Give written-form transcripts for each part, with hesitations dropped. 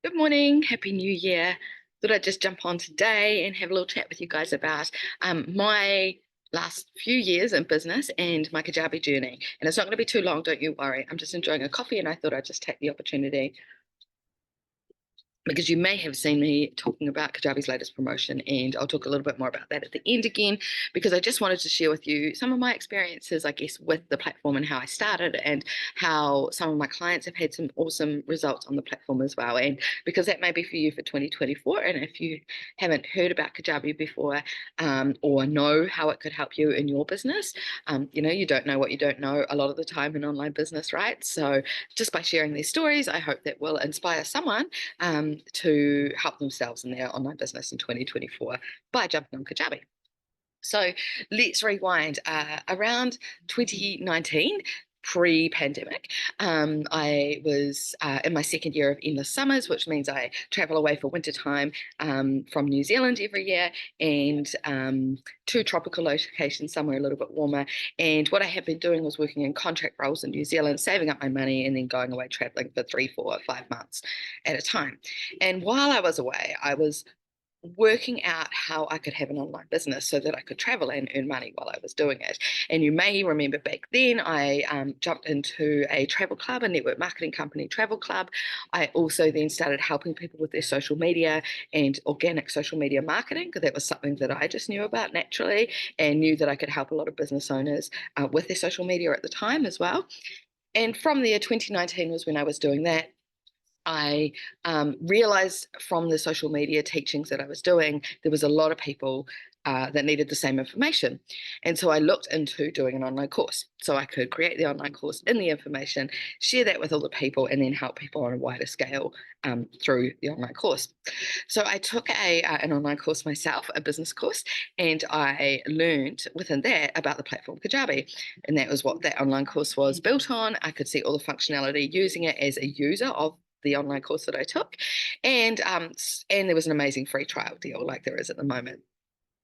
Good morning, Happy New Year. Thought I'd just jump on today and have a little chat with you guys about my last few years in business and my Kajabi journey. And it's not going to be too long, don't you worry. I'm just enjoying a coffee and I thought I'd just take the opportunity because you may have seen me talking about Kajabi's latest promotion, and I'll talk a little bit more about that at the end again, because I just wanted to share with you some of my experiences, I guess, with the platform and how I started and how some of my clients have had some awesome results on the platform as well. And because that may be for you for 2024, and if you haven't heard about Kajabi before or know how it could help you in your business, you don't know what you don't know a lot of the time in online business, right? So just by sharing these stories, I hope that will inspire someone to help themselves in their online business in 2024 by jumping on Kajabi. So let's rewind. Around 2019, pre-pandemic, I was in my second year of endless summers, which means I travel away for winter time from New Zealand every year, and to tropical locations somewhere a little bit warmer. And what I had been doing was working in contract roles in New Zealand, saving up my money and then going away traveling for 3, 4, 5 months at a time. And while I was away, I was working out how I could have an online business so that I could travel and earn money while I was doing it. And you may remember back then I jumped into a travel club, a network marketing company travel club. I also then started helping people with their social media and organic social media marketing, because that was something that I just knew about naturally and knew that I could help a lot of business owners with their social media at the time as well. And from there, 2019 was when I was doing that. I realized from the social media teachings that I was doing, there was a lot of people that needed the same information. And so I looked into doing an online course so I could create the online course in the information, share that with all the people, and then help people on a wider scale through the online course. So I took an online course myself, a business course, and I learned within that about the platform Kajabi. And that was what that online course was built on. I could see all the functionality using it as a user of the online course that I took, and there was an amazing free trial deal like there is at the moment.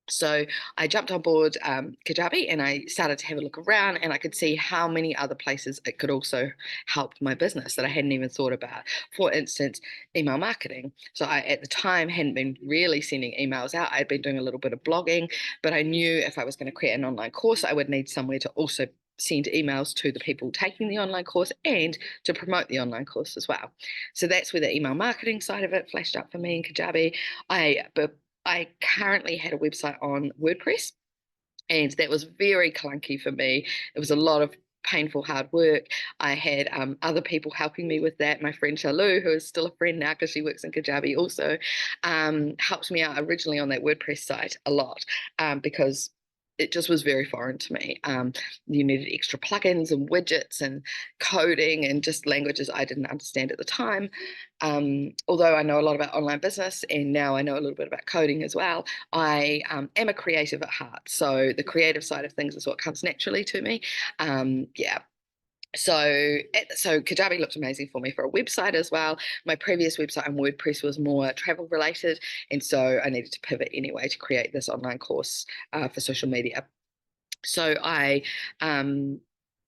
So I jumped on board Kajabi and I started to have a look around, and I could see how many other places it could also help my business that I hadn't even thought about. For instance, email marketing. So I, at the time, hadn't been really sending emails out. I'd been doing a little bit of blogging, but I knew if I was going to create an online course, I would need somewhere to also send emails to the people taking the online course and to promote the online course as well. So that's where the email marketing side of it flashed up for me in Kajabi. I currently had a website on WordPress, and that was very clunky for me. It was a lot of painful hard work. I had other people helping me with that. My friend Shalou, who is still a friend now because she works in Kajabi also, helped me out originally on that WordPress site a lot because it just was very foreign to me. You needed extra plugins and widgets and coding and just languages I didn't understand at the time. Although I know a lot about online business and now I know a little bit about coding as well, I am a creative at heart. So the creative side of things is what comes naturally to me. Yeah, so Kajabi looked amazing for me for a website as well. My previous website on WordPress was more travel related, and so I needed to pivot anyway to create this online course for social media. So I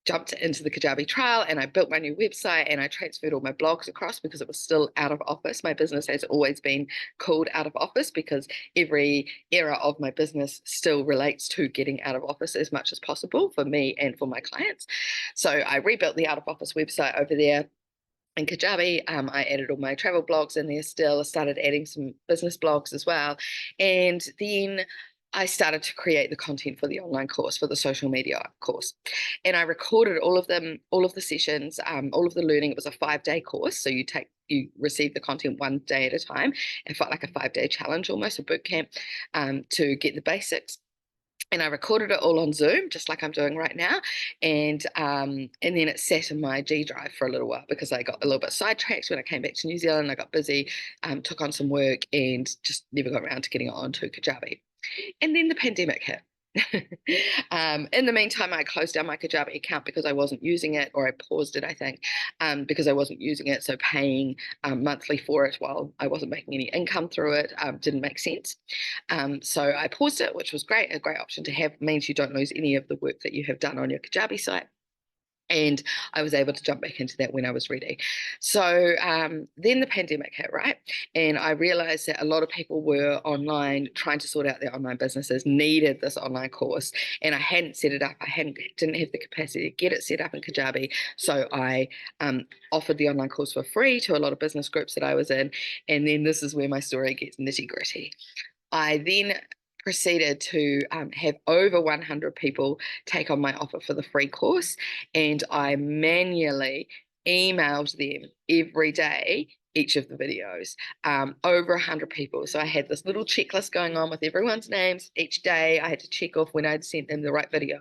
jumped into the Kajabi trial and I built my new website and I transferred all my blogs across because it was still out of office. My business has always been called out of office because every era of my business still relates to getting out of office as much as possible for me and for my clients. So I rebuilt the out of office website over there in Kajabi. I added all my travel blogs in there still. I started adding some business blogs as well. And then I started to create the content for the online course, for the social media course. And I recorded all of them, all of the sessions, all of the learning. It was a 5-day course. So you receive the content one day at a time. It felt like a 5-day challenge, almost a boot camp, to get the basics. And I recorded it all on Zoom, just like I'm doing right now, and then it sat in my G drive for a little while because I got a little bit sidetracked when I came back to New Zealand. I got busy, took on some work, and just never got around to getting it onto Kajabi. And then the pandemic hit. In the meantime, I closed down my Kajabi account because I wasn't using it, or I paused it, I think, because I wasn't using it. So paying monthly for it while I wasn't making any income through it didn't make sense. So I paused it, which was great. A great option to have. Means you don't lose any of the work that you have done on your Kajabi site. And I was able to jump back into that when I was ready. So then the pandemic hit, right? And I realized that a lot of people were online trying to sort out their online businesses, needed this online course, and I hadn't set it up. Didn't have the capacity to get it set up in Kajabi. So I offered the online course for free to a lot of business groups that I was in. And then this is where my story gets nitty gritty. I then proceeded to have over 100 people take on my offer for the free course, and I manually emailed them every day each of the videos, over 100 people. So I had this little checklist going on with everyone's names each day. I had to check off when I'd sent them the right video,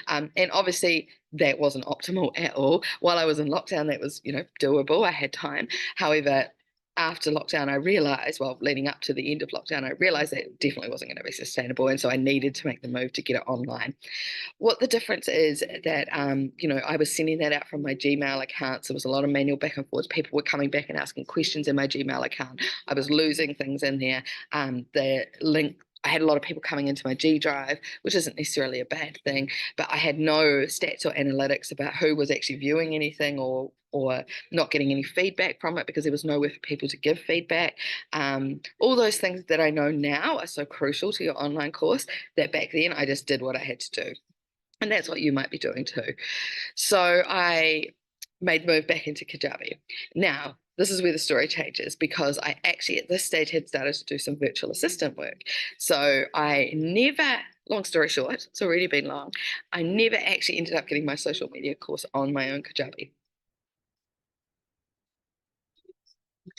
and obviously that wasn't optimal at all. While I was in lockdown, that was, doable. I had time. However, after lockdown, I realized, well, leading up to the end of lockdown, I realized that it definitely wasn't going to be sustainable. And so I needed to make the move to get it online. What the difference is that, I was sending that out from my Gmail account. So there was a lot of manual back and forth. People were coming back and asking questions in my Gmail account. I was losing things in there. The link, I had a lot of people coming into my G Drive, which isn't necessarily a bad thing, but I had no stats or analytics about who was actually viewing anything or not getting any feedback from it, because there was nowhere for people to give feedback. All those things that I know now are so crucial to your online course that back then I just did what I had to do. And that's what you might be doing too. So I made the move back into Kajabi. Now, this is where the story changes, because I actually at this stage had started to do some virtual assistant work. So I never, long story short, it's already been long, I never actually ended up getting my social media course on my own Kajabi.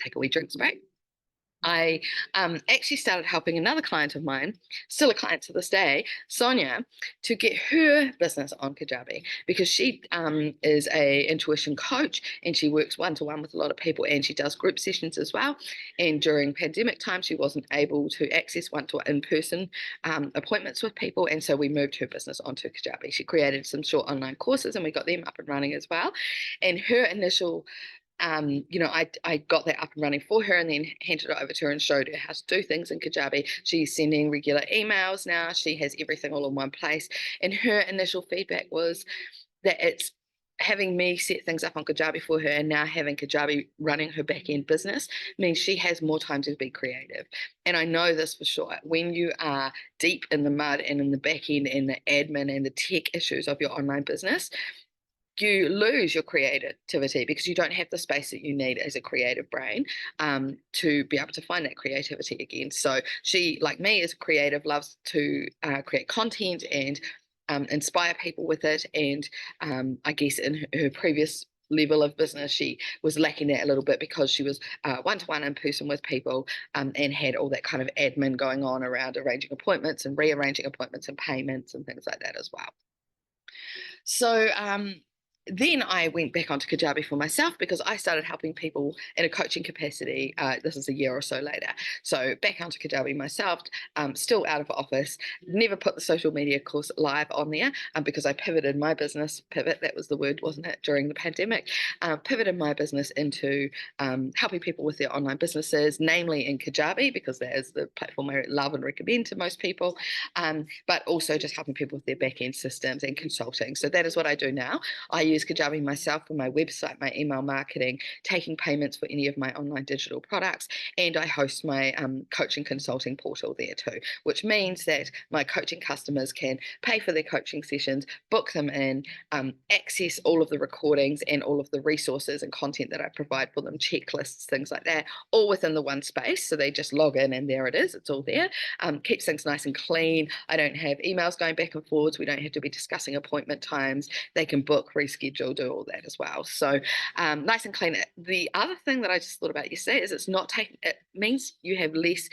Take a wee drinks break. I actually started helping another client of mine, still a client to this day, Sonia, to get her business on Kajabi, because she is a intuition coach and she works one-to-one with a lot of people, and she does group sessions as well. And during pandemic time, she wasn't able to access one-to-one in-person appointments with people, and so we moved her business onto Kajabi. She created some short online courses and we got them up and running as well. And her initial I got that up and running for her and then handed it over to her and showed her how to do things in Kajabi. She's sending regular emails now. She has everything all in one place. And her initial feedback was that it's having me set things up on Kajabi for her, and now having Kajabi running her back end business means she has more time to be creative. And I know this for sure. When you are deep in the mud and in the back end and the admin and the tech issues of your online business, you lose your creativity because you don't have the space that you need as a creative brain to be able to find that creativity again. So she, like me, is creative, loves to create content and inspire people with it. And I guess in her previous level of business, she was lacking that a little bit because she was one-to-one in person with people and had all that kind of admin going on around arranging appointments and rearranging appointments and payments and things like that as well. So then I went back onto Kajabi for myself because I started helping people in a coaching capacity. This is a year or so later. So back onto Kajabi myself, still out of office, never put the social media course live on there because I pivoted my business, that was the word, wasn't it, during the pandemic, pivoted my business into helping people with their online businesses, namely in Kajabi, because that is the platform I love and recommend to most people, but also just helping people with their back-end systems and consulting. So that is what I do now. I use Kajabi myself for my website, my email marketing, taking payments for any of my online digital products, and I host my coaching consulting portal there too, which means that my coaching customers can pay for their coaching sessions, book them in, access all of the recordings and all of the resources and content that I provide for them, checklists, things like that, all within the one space. So they just log in and there it is, it's all there. Keeps things nice and clean. I don't have emails going back and forwards. We don't have to be discussing appointment times. They can book, reschedule, do all that as well. So nice and clean. The other thing that I just thought about yesterday is it means you have less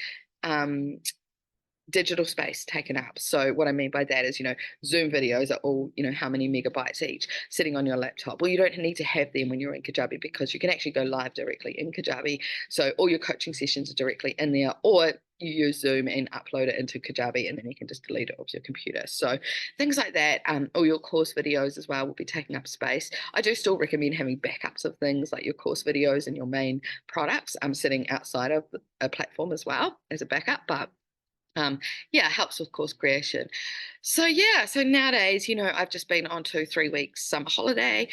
digital space taken up. So what I mean by that is, Zoom videos are all, how many megabytes each sitting on your laptop. Well, you don't need to have them when you're in Kajabi because you can actually go live directly in Kajabi. So all your coaching sessions are directly in there, or you use Zoom and upload it into Kajabi and then you can just delete it off your computer. So things like that, all your course videos as well will be taking up space. I do still recommend having backups of things like your course videos and your main products sitting outside of a platform as well as a backup, but Yeah, it helps with course creation. So yeah, so nowadays, I've just been on 2, 3 weeks summer holiday.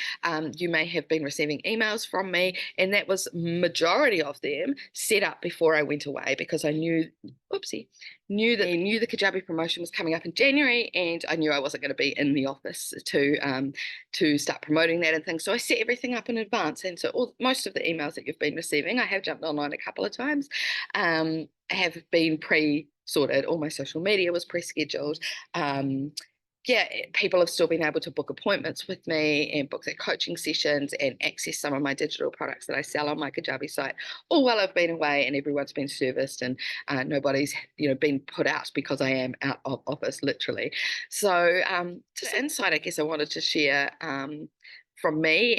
You may have been receiving emails from me, and that was majority of them set up before I went away because I knew, oopsie, knew the Kajabi promotion was coming up in January, and I knew I wasn't going to be in the office to start promoting that and things. So I set everything up in advance, and so most of the emails that you've been receiving, I have jumped online a couple of times, have been pre-sorted. All my social media was pre-scheduled. Yeah, people have still been able to book appointments with me and book their coaching sessions and access some of my digital products that I sell on my Kajabi site, all while I've been away, and everyone's been serviced, and nobody's been put out because I am out of office, literally. So just insight, I guess I wanted to share, from me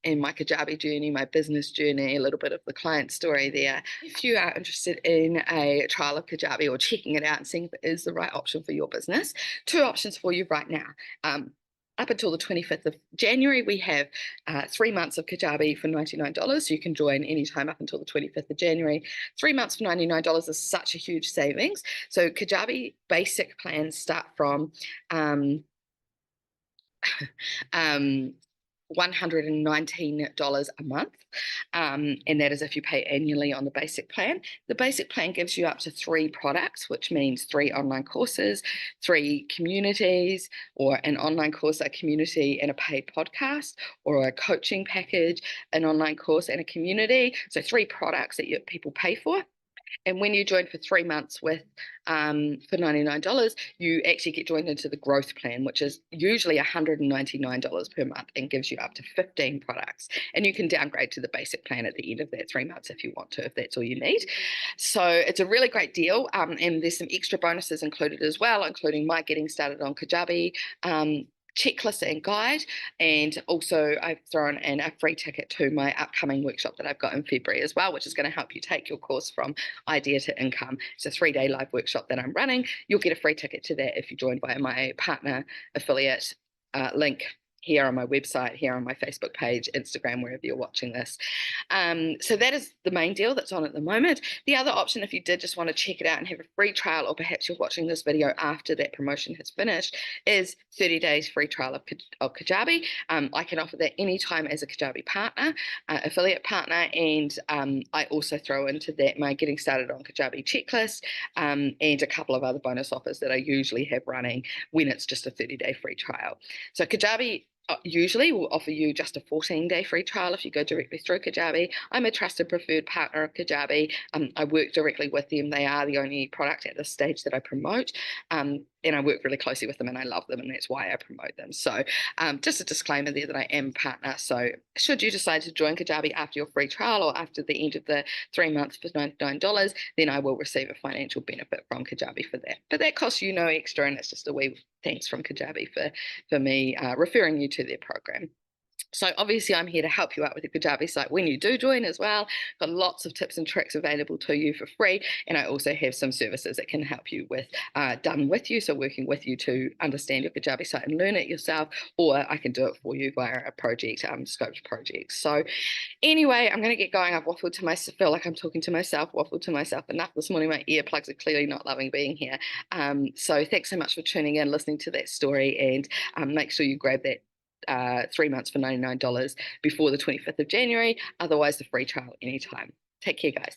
and my Kajabi journey, my business journey, a little bit of the client story there. If you are interested in a trial of Kajabi or checking it out and seeing if it is the right option for your business, 2 options for you right now. Up until the 25th of January, we have 3 months of Kajabi for $99. So you can join anytime up until the 25th of January. 3 months for $99 is such a huge savings. So Kajabi basic plans start from um, $119 a month, and that is if you pay annually on the basic plan. The basic plan gives you up to 3 products, which means 3 online courses, 3 communities, or an online course, a community, and a paid podcast, or a coaching package, an online course, and a community. So 3 products that people pay for. And when you join for 3 months with for $99, you actually get joined into the growth plan, which is usually $199 per month and gives you up to 15 products. And you can downgrade to the basic plan at the end of that 3 months if you want to, if that's all you need. So it's a really great deal. And there's some extra bonuses included as well, including my getting started on Kajabi checklist and guide, and also I've thrown in a free ticket to my upcoming workshop that I've got in February as well, which is going to help you take your course from idea to income. It's a 3-day live workshop that I'm running. You'll get a free ticket to that if you join via my partner affiliate link here on my website, here on my Facebook page, Instagram, wherever you're watching this. So that is the main deal that's on at the moment. The other option, if you did just want to check it out and have a free trial, or perhaps you're watching this video after that promotion has finished, is 30 days free trial of Kajabi. I can offer that anytime as a Kajabi partner, affiliate partner, and I also throw into that my getting started on Kajabi checklist, and a couple of other bonus offers that I usually have running when it's just a 30-day free trial. So Kajabi usually will offer you just a 14-day free trial if you go directly through Kajabi. I'm a trusted preferred partner of Kajabi. I work directly with them. They are the only product at this stage that I promote, and I work really closely with them, and I love them, and that's why I promote them. So just a disclaimer there that I am a partner. So should you decide to join Kajabi after your free trial or after the end of the 3 months for $99, then I will receive a financial benefit from Kajabi for that. But that costs you no extra, and it's just a wee thanks from Kajabi for me referring you to their program. So obviously I'm here to help you out with your Kajabi site when you do join as well. Got lots of tips and tricks available to you for free, and I also have some services that can help you with done with you, so working with you to understand your Kajabi site and learn it yourself, or I can do it for you via a project, scoped project. So anyway, I'm going to get going. I've waffled to myself, feel like I'm talking to myself, waffled to myself enough this morning. My earplugs are clearly not loving being here. So thanks so much for tuning in, listening to that story, and make sure you grab that 3 months for $99 before the 25th of January. Otherwise, the free trial anytime. Take care, guys.